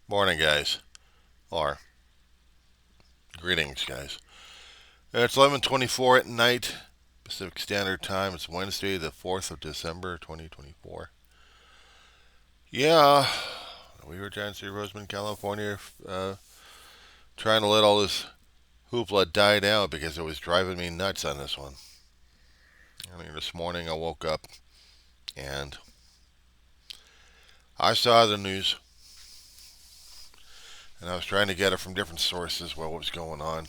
Morning, guys. Or greetings, guys. It's 11:24 at night, Pacific Standard Time. It's Wednesday, the 4th of December, 2024. Yeah, we were trying to see Roseman, California, trying to let all this hoopla die down because it was driving me nuts on this one. I mean, this morning I woke up and I saw the news, and I was trying to get it from different sources what was going on.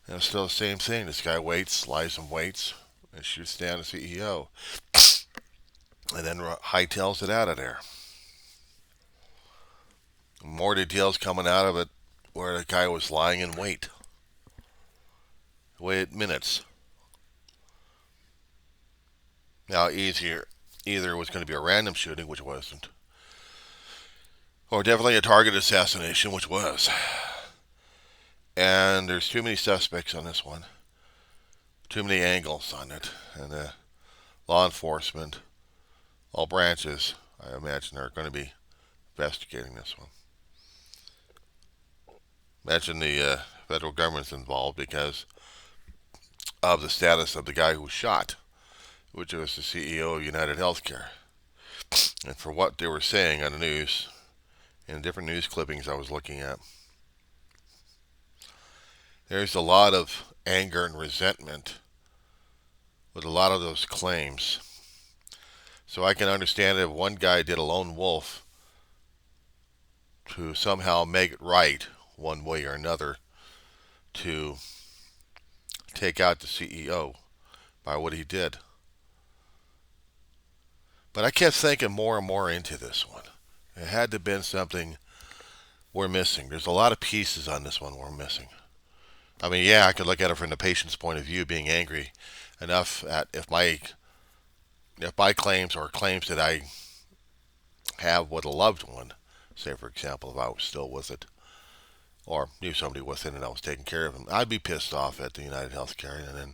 And it's still the same thing. This guy waits, lies and waits, and shoots down the CEO, and then hightails it out of there. More details coming out of it where the guy was lying in wait. Waited minutes. Now, either it was going to be a random shooting, which wasn't, or definitely a target assassination, which was. And there's too many suspects on this one, too many angles on it, and law enforcement, all branches, I imagine, are going to be investigating this one. Imagine the federal government's involved because of the status of the guy who was shot, which was the CEO of United Healthcare. And for what they were saying on the news, in different news clippings I was looking at, there's a lot of anger and resentment with a lot of those claims. So I can understand if one guy did a lone wolf to somehow make it right one way or another to take out the CEO by what he did. But I kept thinking more and more into this one. It had to have been something we're missing. There's a lot of pieces on this one we're missing. I mean, yeah, I could look at it from the patient's point of view, being angry enough at if my claims or claims that I have with a loved one, say for example, if I was still with it or knew somebody with it and I was taking care of them, I'd be pissed off at the United Healthcare.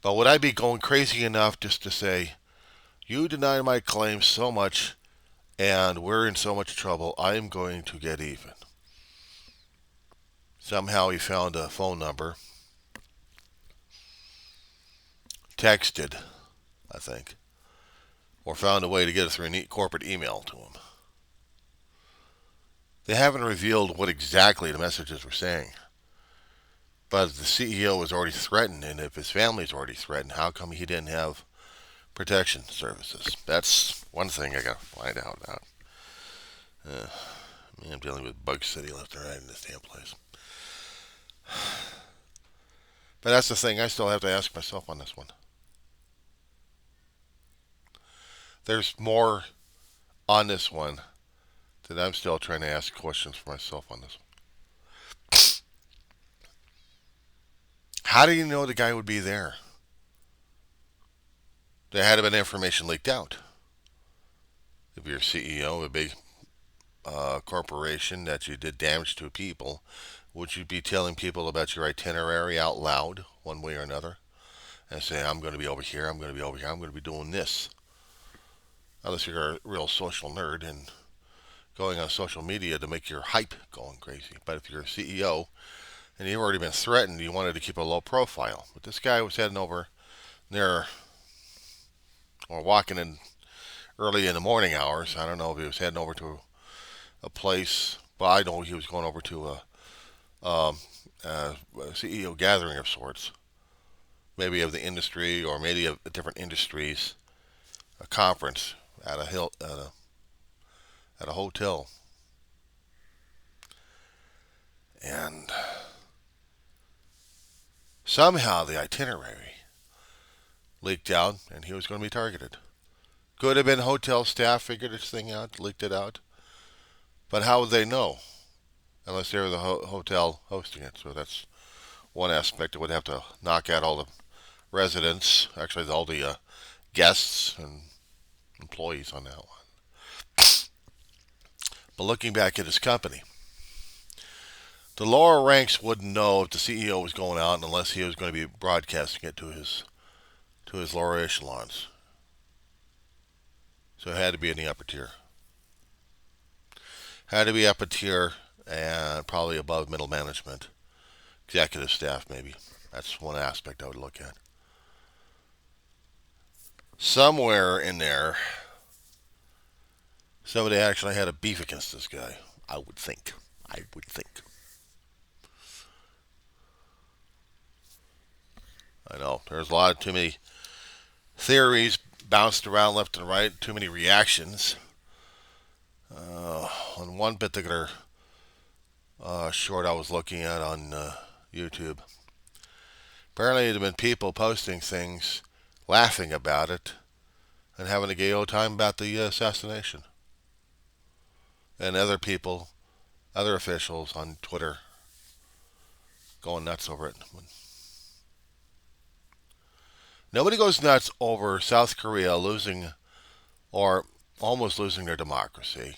But would I be going crazy enough just to say, you deny my claims so much and we're in so much trouble, I'm going to get even? Somehow he found a phone number, texted, I think, or found a way to get it through a neat corporate email to him. They haven't revealed what exactly the messages were saying. But the CEO was already threatened, and if his family's already threatened, how come he didn't have protection services? That's one thing I gotta find out about. Uh, I'm dealing with Bug City left and right in this damn place. But that's the thing I still have to ask myself on this one. There's more on this one that I'm still trying to ask questions for myself on this one. How do you know the guy would be there? There had to been information leaked out. If you're a CEO of a big corporation that you did damage to people, would you be telling people about your itinerary out loud, one way or another, and say, I'm going to be over here, I'm going to be over here, I'm going to be doing this? Unless you're a real social nerd and going on social media to make your hype going crazy. But if you're a CEO and you've already been threatened, you wanted to keep a low profile. But this guy was heading over there or walking in early in the morning hours. I don't know if he was heading over to a place, but I know he was going over to a CEO gathering of sorts, maybe of the industry or maybe of different industries, a conference at a hotel, and somehow the itinerary leaked out, and he was going to be targeted. Could have been hotel staff figured this thing out, leaked it out, but how would they know unless they were the hotel hosting it? So that's one aspect. It would have to knock out all the residents, actually all the guests and employees on that one. But looking back at his company, the lower ranks wouldn't know if the CEO was going out unless he was going to be broadcasting it to his lower echelons. So it had to be in the upper tier. Had to be up a tier and probably above middle management, executive staff maybe. That's one aspect I would look at. Somewhere in there, somebody actually had a beef against this guy. I would think. I would think. I know there's a lot too many theories bounced around left and right. Too many reactions. On one particular short I was looking at on YouTube, apparently there have been people posting things, laughing about it, and having a gay old time about the assassination. And other people, other officials on Twitter, going nuts over it. Nobody goes nuts over South Korea losing or almost losing their democracy,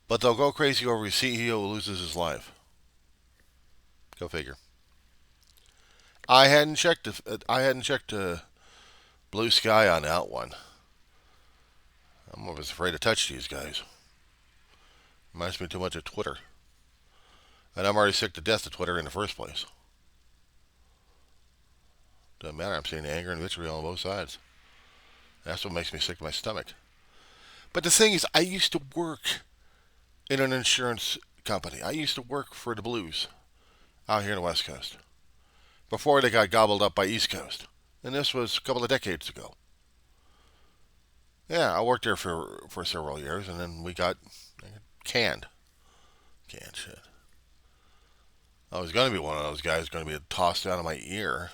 but they'll go crazy over a CEO who loses his life. Go figure. I hadn't checked. I hadn't checked Blue Sky on that one. I'm always afraid to touch these guys. Reminds me too much of Twitter, and I'm already sick to death of Twitter in the first place. Doesn't matter. I'm seeing anger and vitriol on both sides. That's what makes me sick to my stomach. But the thing is, I used to work in an insurance company. I used to work for the Blues out here in the West Coast before they got gobbled up by East Coast. And this was a couple of decades ago. Yeah, I worked there for several years, and then we got canned. Canned shit. I was going to be one of those guys going to be tossed out of my ear.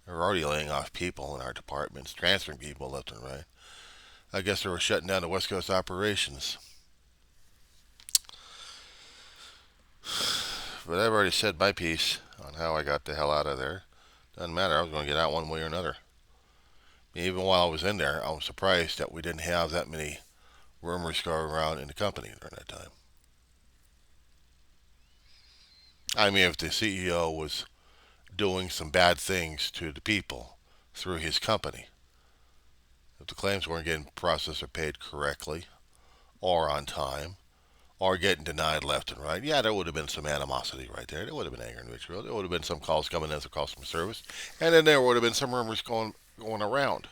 They were already laying off people in our departments, transferring people left and right. I guess they were shutting down the West Coast operations. But I've already said my piece on how I got the hell out of there. Doesn't matter. I was going to get out one way or another. Even while I was in there, I was surprised that we didn't have that many rumors going around in the company during that time. I mean, if the CEO was doing some bad things to the people through his company, if the claims weren't getting processed or paid correctly or on time or getting denied left and right, yeah, there would have been some animosity right there. There would have been anger and vitriol. There would have been some calls coming in as a customer service, and then there would have been some rumors going around.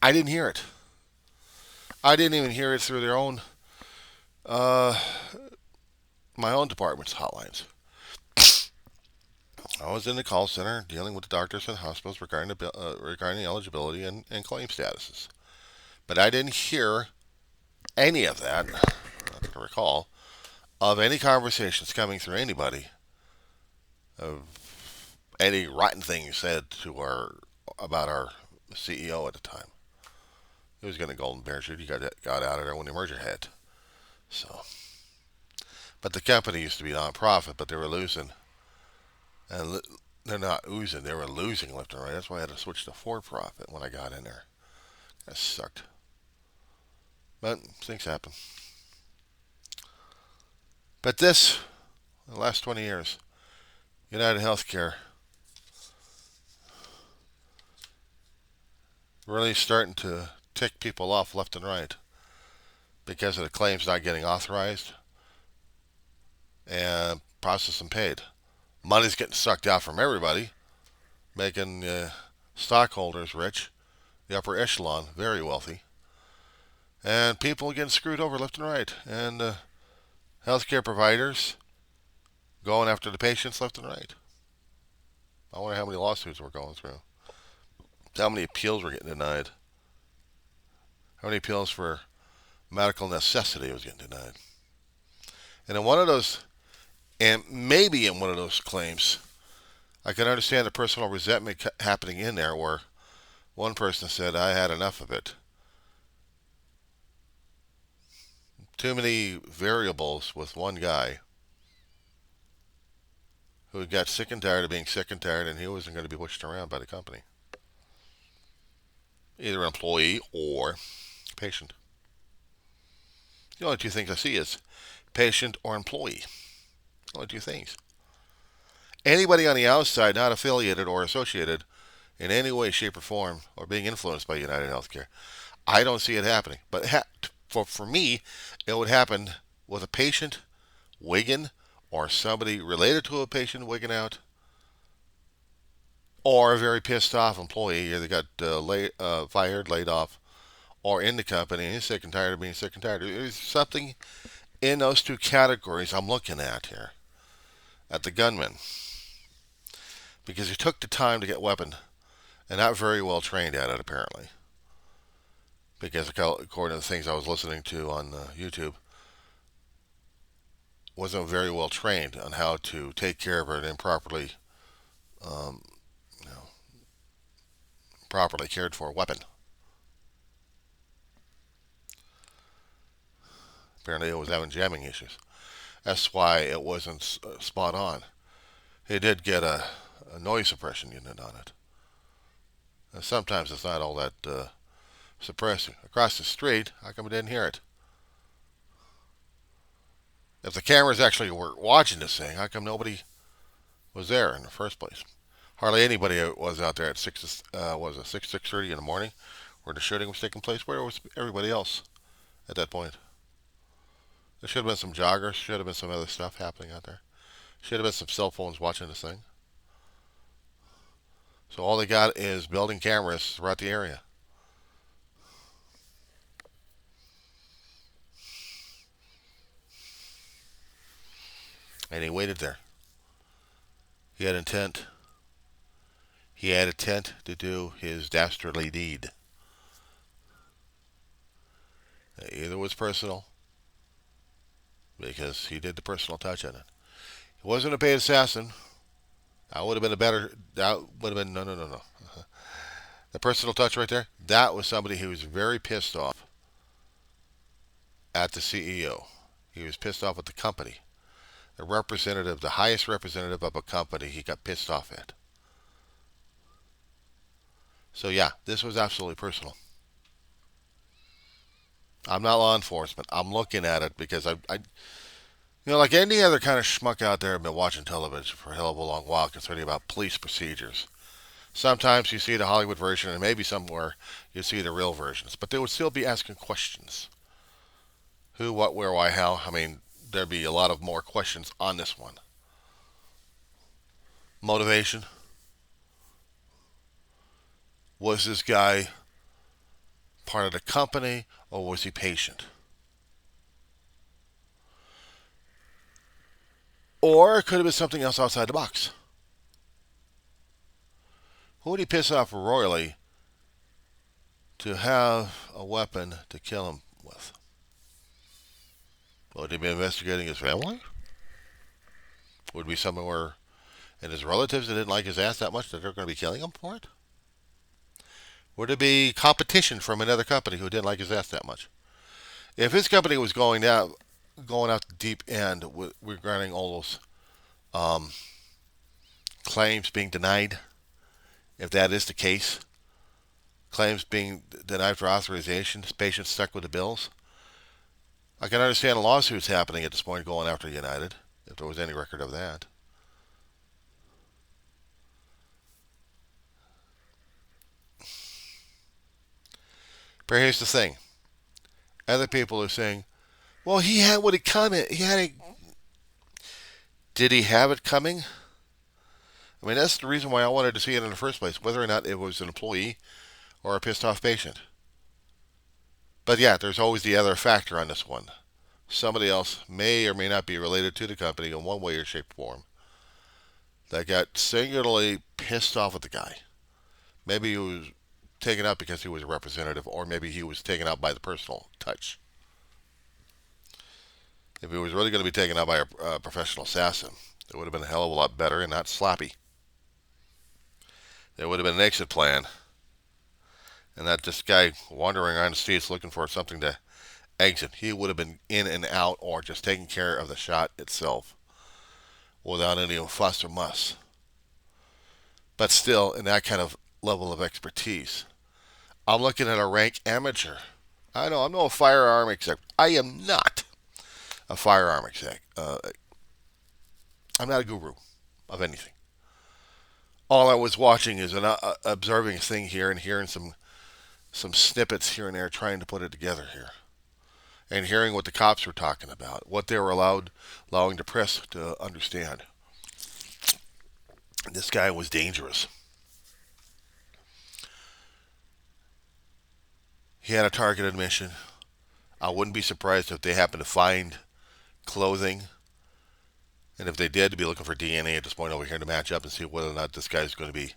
I didn't hear it. I didn't even hear it through their own, my own department's hotlines. I was in the call center dealing with the doctors and hospitals regarding the eligibility and claim statuses. But I didn't hear any of that, not that I recall, of any conversations coming through anybody of any rotten things said about our CEO at the time. He was getting a golden parachute. He got out of there when the merger hit. So, but the company used to be non-profit, but they were losing. And they're not oozing, they were losing left and right. That's why I had to switch to for-profit when I got in there. That sucked. But things happen. But the last 20 years, United Healthcare really starting to tick people off left and right because of the claims not getting authorized and processed and paid. Money's getting sucked out from everybody, making stockholders rich, the upper echelon very wealthy, and people getting screwed over left and right, and healthcare providers going after the patients left and right. I wonder how many lawsuits we're going through, how many appeals we're getting denied, how many appeals for medical necessity was getting denied. And in one of those, and maybe in one of those claims, I can understand the personal resentment happening in there where one person said, I had enough of it. Too many variables with one guy who got sick and tired of being sick and tired, and he wasn't going to be pushed around by the company. Either employee or patient. The only two things I see is patient or employee. Only two things. Anybody on the outside not affiliated or associated in any way, shape, or form or being influenced by United Healthcare, I don't see it happening. But for me, it would happen with a patient wigging, or somebody related to a patient wigging out, or a very pissed off employee they got fired, laid off, or in the company and he's sick and tired of being sick and tired. There's something in those two categories I'm looking at here, at the gunman, because he took the time to get weapon and not very well trained at it apparently. Because according to the things I was listening to on YouTube, wasn't very well trained on how to take care of an improperly, um, you know, properly cared for weapon. Apparently, it was having jamming issues. That's why it wasn't spot on. It did get a noise suppression unit on it. And sometimes it's not all that suppressing. Across the street, how come I didn't hear it? If the cameras actually were watching this thing, how come nobody was there in the first place? Hardly anybody was out there at 6:30 in the morning where the shooting was taking place. Where was everybody else at that point? There should have been some joggers, should have been some other stuff happening out there. Should have been some cell phones watching this thing. So all they got is building cameras throughout the area. And he waited there. He had intent. He had intent to do his dastardly deed. It either was personal, because he did the personal touch on it. He wasn't a paid assassin. That would have been a better. That would have been no. The personal touch right there. That was somebody who was very pissed off at the CEO. He was pissed off at the company. The representative, the highest representative of a company, he got pissed off at. So yeah, this was absolutely personal. I'm not law enforcement. I'm looking at it because like any other kind of schmuck out there, I've been watching television for a hell of a long while, concerning about police procedures. Sometimes you see the Hollywood version, and maybe somewhere you see the real versions, but they would still be asking questions: who, what, where, why, how. I mean, there'd be a lot of more questions on this one. Motivation. Was this guy part of the company, or was he patient? Or it could have been something else outside the box. Who would he piss off royally to have a weapon to kill him with? Would he be investigating his family? Would it be somewhere in his relatives that didn't like his ass that much that they're going to be killing him for it? Would it be competition from another company who didn't like his ass that much? If his company was going out the deep end regarding all those claims being denied, if that is the case, claims being denied for authorization, patients stuck with the bills, I can understand lawsuits happening at this point going after United, if there was any record of that. But here's the thing. Other people are saying, well, he had what it coming. Did he have it coming? I mean, that's the reason why I wanted to see it in the first place, whether or not it was an employee or a pissed off patient. But yeah, there's always the other factor on this one. Somebody else may or may not be related to the company in one way or shape or form that got singularly pissed off at the guy. Maybe he was taken out because he was a representative, or maybe he was taken out by the personal touch. If he was really going to be taken out by a professional assassin, it would have been a hell of a lot better and not sloppy. There would have been an exit plan, and not this guy wandering around the streets looking for something to exit. He would have been in and out, or just taking care of the shot itself without any fuss or muss. But still, in that kind of level of expertise, I'm looking at a rank amateur. I know I'm no firearm exec. I am not a firearm exec. I'm not a guru of anything. All I was watching is observing a thing here and hearing some snippets here and there, trying to put it together here. and hearing what the cops were talking about, what they were allowing the press to understand. This guy was dangerous. He had a targeted mission. I wouldn't be surprised if they happened to find clothing, and if they did, to be looking for DNA at this point over here to match up and see whether or not this guy's going to be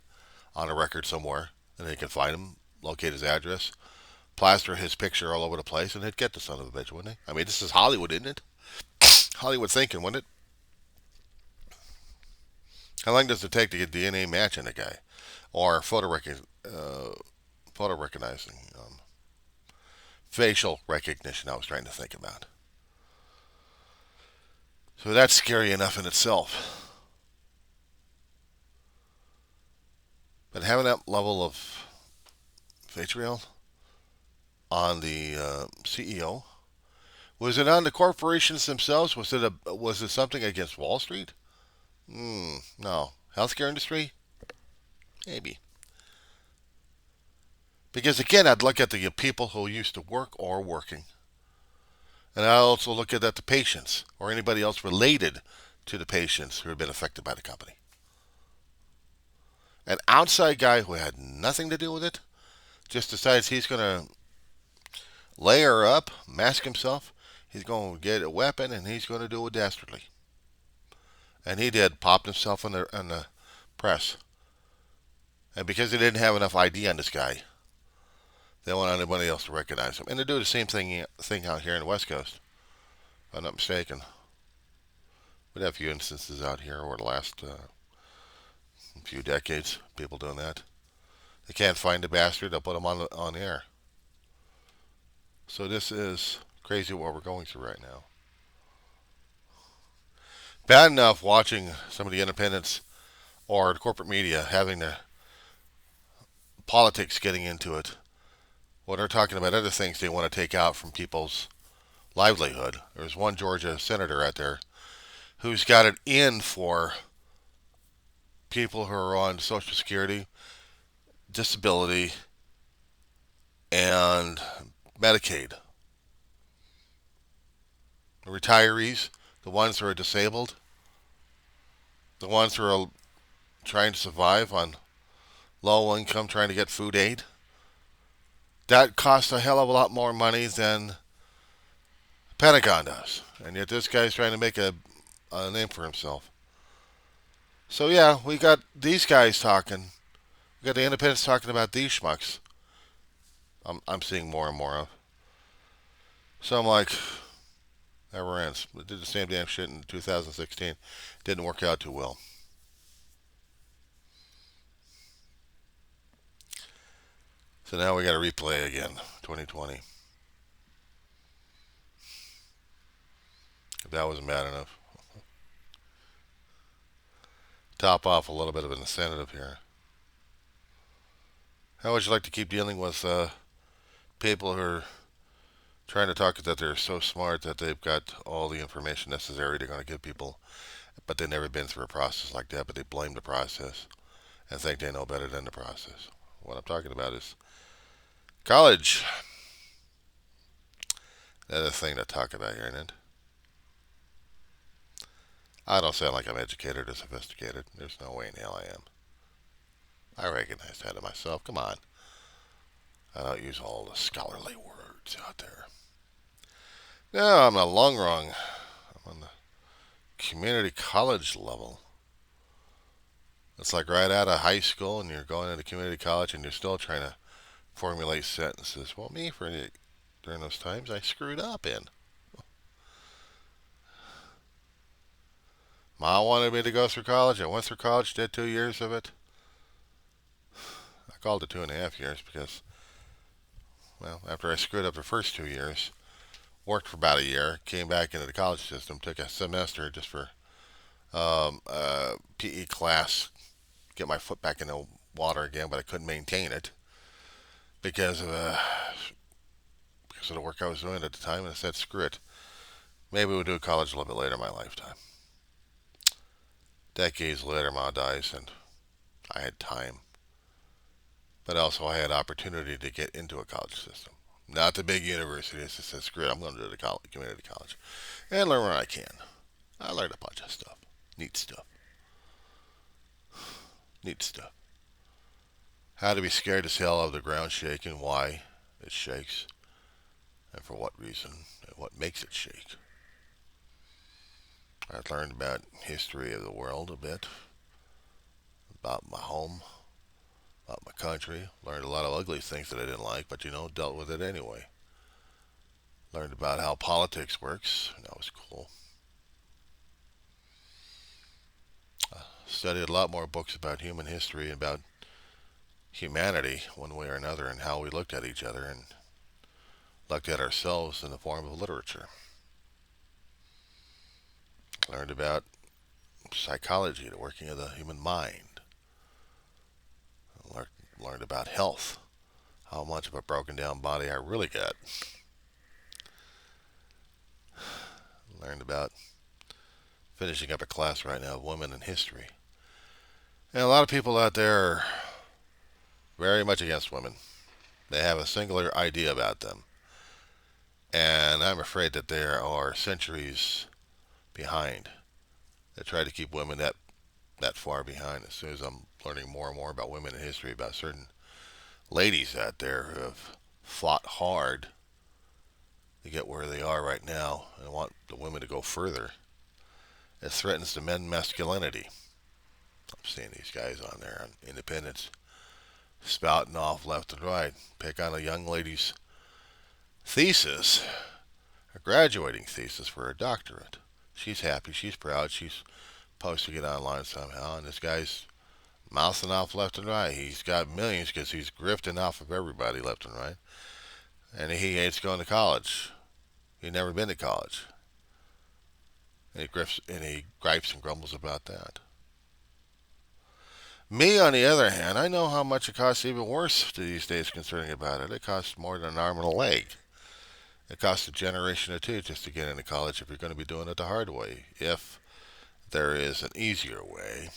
on a record somewhere, and they can find him, locate his address, plaster his picture all over the place, and they'd get the son of a bitch, wouldn't they? I mean, this is Hollywood, isn't it? Hollywood thinking, wouldn't it? How long does it take to get DNA matching a guy, or photo recognizing, facial recognition? I was trying to think about. So that's scary enough in itself. But having that level of vitriol on the CEO, was it on the corporations themselves? Was it something against Wall Street? No. Healthcare industry? Maybe. Because again, I'd look at the people who used to work or working. And I also look at the patients or anybody else related to the patients who have been affected by the company. An outside guy who had nothing to do with it just decides he's going to layer up, mask himself. He's going to get a weapon and he's going to do it dastardly. And he did, popped himself in the press. And because they didn't have enough ID on this guy, they don't want anybody else to recognize him. And they do the same thing out here in the West Coast, if I'm not mistaken. We'd have a few instances out here over the last few decades, people doing that. They can't find the bastard, they'll put him on air. So this is crazy what we're going through right now. Bad enough watching some of the independents or the corporate media having the politics getting into it. When they're talking about other things they want to take out from people's livelihood. There's one Georgia senator out there who's got it in for people who are on Social Security, disability, and Medicaid. The retirees, the ones who are disabled, the ones who are trying to survive on low income, trying to get food aid. That costs a hell of a lot more money than Pentagon does. And yet this guy's trying to make a name for himself. So yeah, we got these guys talking. We got the independents talking about these schmucks. I'm seeing more and more of. So I'm like, never ends. We did the same damn shit in 2016. Didn't work out too well. So now we got to replay again, 2020. If that wasn't bad enough. Top off a little bit of an incentive here. How would you like to keep dealing with people who are trying to talk that they're so smart that they've got all the information necessary they're going to give people, but they've never been through a process like that, but they blame the process and think they know better than the process? What I'm talking about is college. That's a thing to talk about here, isn't it? I don't sound like I'm educated or sophisticated. There's no way in hell I am. I recognize that of myself. Come on. I don't use all the scholarly words out there. No, I'm not long wrong. I'm on the community college level. It's like right out of high school and you're going into community college and you're still trying to formulate sentences. Well, during those times, I screwed up in. Ma wanted me to go through college. I went through college, did 2 years of it. I called it 2.5 years because, well, after I screwed up the first 2 years, worked for about a year, came back into the college system, took a semester just for a PE class, get my foot back in the water again, but I couldn't maintain it because of the work I was doing at the time, and I said, screw it. Maybe we'll do college a little bit later in my lifetime. Decades later, Ma dies, and I had time. But also I had opportunity to get into a college system. Not the big universities that says, screw it, I'm going to do the college, community college and learn what I can. I learned a bunch of stuff. Neat stuff. Neat stuff. How to be scared as hell of the ground shaking, why it shakes, and for what reason, and what makes it shake. I learned about history of the world a bit, about my home, about my country. Learned a lot of ugly things that I didn't like, but dealt with it anyway. Learned about how politics works. That was cool. Studied a lot more books about human history and about humanity, one way or another, and how we looked at each other and looked at ourselves in the form of literature. Learned about psychology, the working of the human mind. Learned about health, how much of a broken down body I really got. Learned about finishing up a class right now of women in history. And a lot of people out there are very much against women. They have a singular idea about them. And I'm afraid that they are centuries behind. They try to keep women that far behind. As soon as I'm learning more and more about women in history, about certain ladies out there who have fought hard to get where they are right now and want the women to go further, it threatens the men's masculinity. I'm seeing these guys on there on Independence spouting off left and right. Pick on a young lady's thesis, a graduating thesis for a doctorate. She's happy, she's proud, she's posting it online somehow, and this guy's mouthing off left and right. He's got millions because he's grifting off of everybody left and right. And he hates going to college. He'd never been to college. And he gripes and grumbles about that. Me, on the other hand, I know how much it costs even worse these days concerning about it. It costs more than an arm and a leg. It costs a generation or two just to get into college if you're going to be doing it the hard way. If there is an easier way.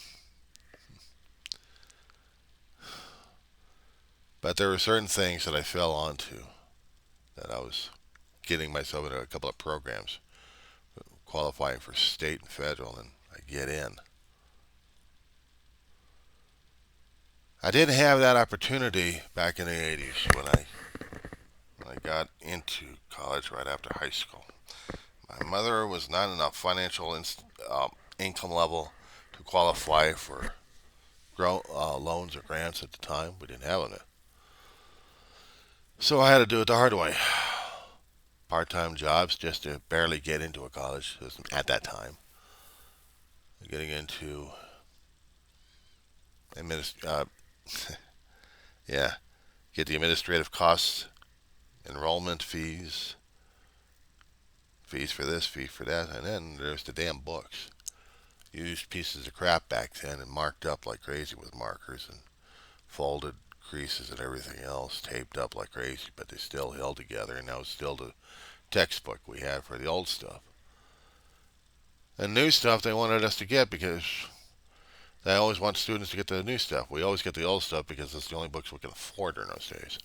But there were certain things that I fell onto, that I was getting myself into a couple of programs, qualifying for state and federal, and I get in. I didn't have that opportunity back in the 80s when I got into college right after high school. My mother was not in a financial income level to qualify for loans or grants at the time. We didn't have them. So I had to do it the hard way. Part-time jobs just to barely get into a college at that time. Getting into yeah, get the administrative costs, enrollment fees, fees for this, fees for that, and then there's the damn books. Used pieces of crap back then and marked up like crazy with markers and folded creases and everything else, taped up like crazy, but they still held together, and that was still the textbook we had for the old stuff. And new stuff they wanted us to get because they always want students to get the new stuff. We always get the old stuff because it's the only books we can afford in those days.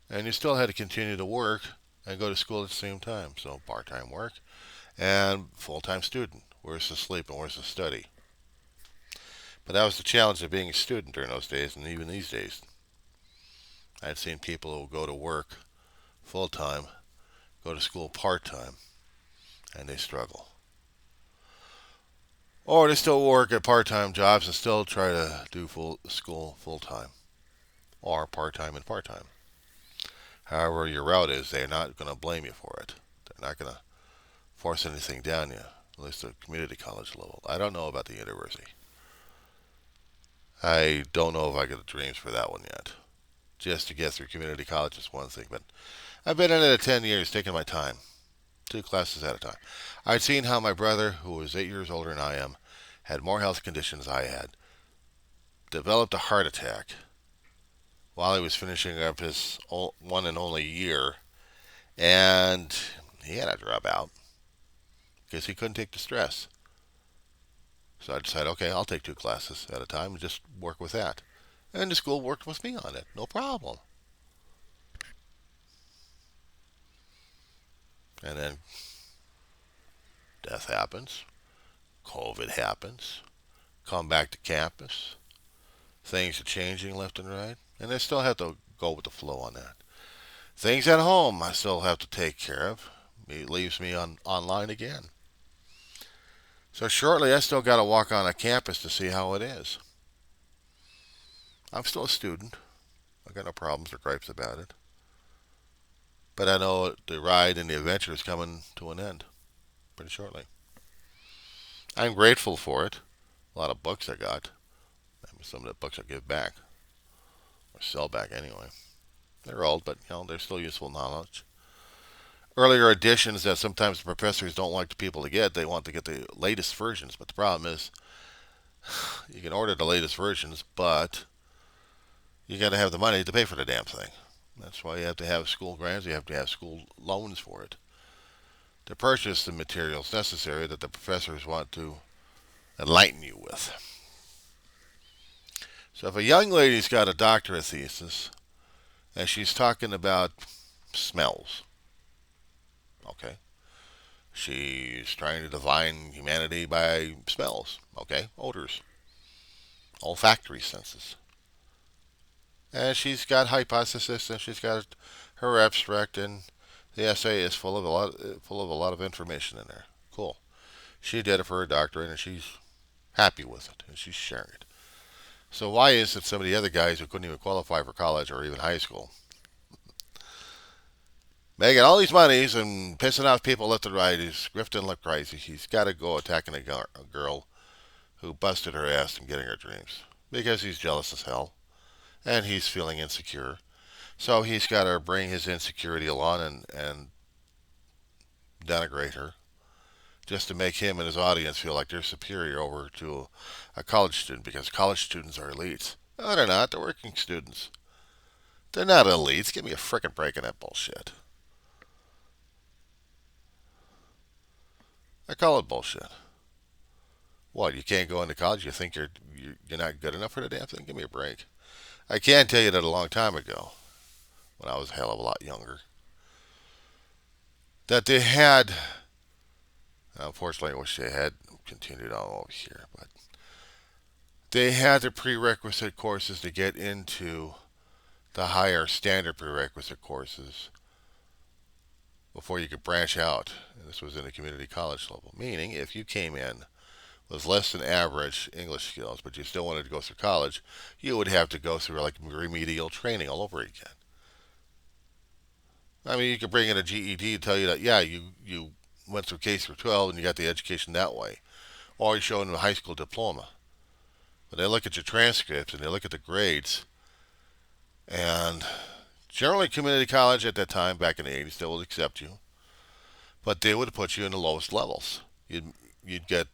And you still had to continue to work and go to school at the same time. So part-time work and full-time student. Where's the sleep and where's the study? But that was the challenge of being a student during those days, and even these days. I'd seen people who go to work full-time, go to school part-time, and they struggle. Or they still work at part-time jobs and still try to do school full-time, or part-time and part-time. However your route is, they're not going to blame you for it. They're not going to force anything down you, at least at the community college level. I don't know about the university. I don't know if I got the dreams for that one yet. Just to get through community college is one thing, but I've been in it 10 years, taking my time. 2 classes at a time. I'd seen how my brother, who was 8 years older than I am, had more health conditions I had, developed a heart attack while he was finishing up his one and only year, and he had to drop out because he couldn't take the stress. So I decided, okay, I'll take 2 classes at a time and just work with that. And the school worked with me on it, no problem. And then death happens, COVID happens, come back to campus, things are changing left and right, and they still have to go with the flow on that. Things at home I still have to take care of. It leaves me online again. So shortly I still got to walk on a campus to see how it is. I'm still a student. I got no problems or gripes about it. But I know the ride and the adventure is coming to an end pretty shortly. I'm grateful for it. A lot of books I got. Some of the books I give back. Or sell back anyway. They're old, but they're still useful knowledge. Earlier editions that sometimes the professors don't like the people to get, they want to get the latest versions. But the problem is, you can order the latest versions, but you got to have the money to pay for the damn thing. That's why you have to have school grants. You have to have school loans for it to purchase the materials necessary that the professors want to enlighten you with. So if a young lady's got a doctorate thesis and she's talking about smells, okay, she's trying to define humanity by smells, okay, odors, olfactory senses. And she's got hypothesis and she's got her abstract, and the essay is full of a lot of information in there. Cool. She did it for her doctorate and she's happy with it and she's sharing it. So why is it some of the other guys who couldn't even qualify for college or even high school making all these monies and pissing off people left and right? He's grifting like crazy. He's got to go attacking a girl who busted her ass and getting her dreams because he's jealous as hell and he's feeling insecure. So he's got to bring his insecurity along and denigrate her just to make him and his audience feel like they're superior over to a college student because college students are elites. No, they're not. They're working students. They're not elites. Give me a frickin' break in that bullshit. I call it bullshit. What, you can't go into college? You think you're not good enough for the damn thing? Give me a break. I can tell you that a long time ago, when I was a hell of a lot younger, that they had, unfortunately I wish they had continued on over here, but they had the prerequisite courses to get into the higher standard prerequisite courses before you could branch out. And this was in the community college level. Meaning, if you came in with less than average English skills, but you still wanted to go through college, you would have to go through like remedial training all over again. I mean, you could bring in a GED to tell you that, yeah, you went through K through 12 and you got the education that way. Or you show them a high school diploma. But they look at your transcripts and they look at the grades, and generally community college at that time, back in the 80s, they would accept you. But they would put you in the lowest levels. You'd get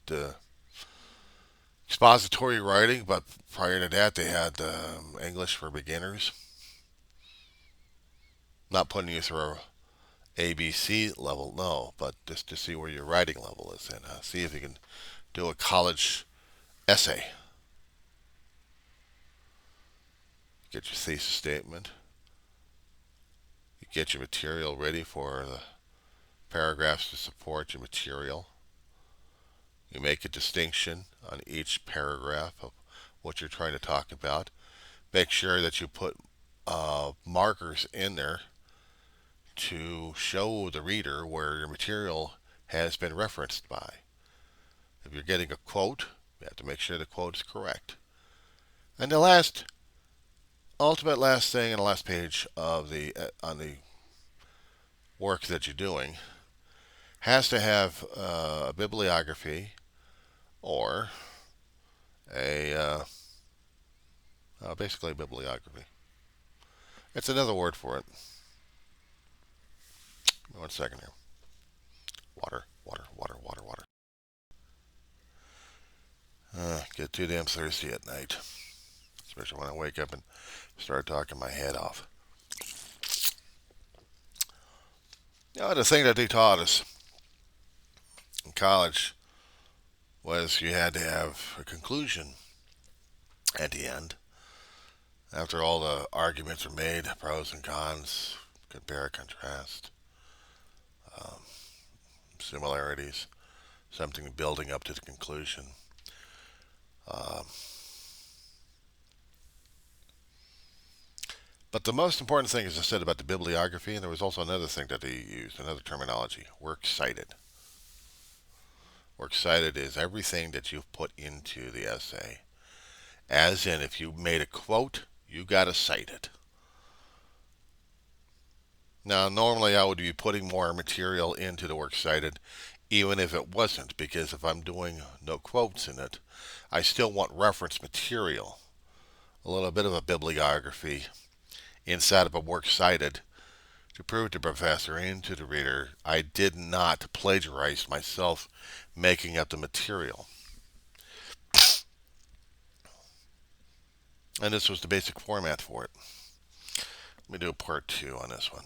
expository writing, but prior to that, they had English for beginners. Not putting you through ABC level, no, but just to see where your writing level is and see if you can do a college essay. Get your thesis statement. You get your material ready for the paragraphs to support your material. You make a distinction on each paragraph of what you're trying to talk about. Make sure that you put markers in there to show the reader where your material has been referenced by. If you're getting a quote, you have to make sure the quote is correct. And the last thing on the last page of on the work that you're doing has to have a bibliography or basically a bibliography. It's another word for it. 1 second here. Water. Get too damn thirsty at night, especially when I wake up and start talking my head off. The thing that they taught us in college was you had to have a conclusion at the end. After all the arguments are made, pros and cons, compare, contrast. similarities, something building up to the conclusion. Um, but the most important thing, as I said about the bibliography, and there was also another thing that they used, another terminology, works cited. Works cited is everything that you've put into the essay. As in, if you made a quote, you got to cite it. Now, normally I would be putting more material into the works cited, even if it wasn't, because if I'm doing no quotes in it, I still want reference material, a little bit of a bibliography inside of a works cited to prove to the professor and to the reader I did not plagiarize myself making up the material. And this was the basic format for it. Let me do a part 2 on this one.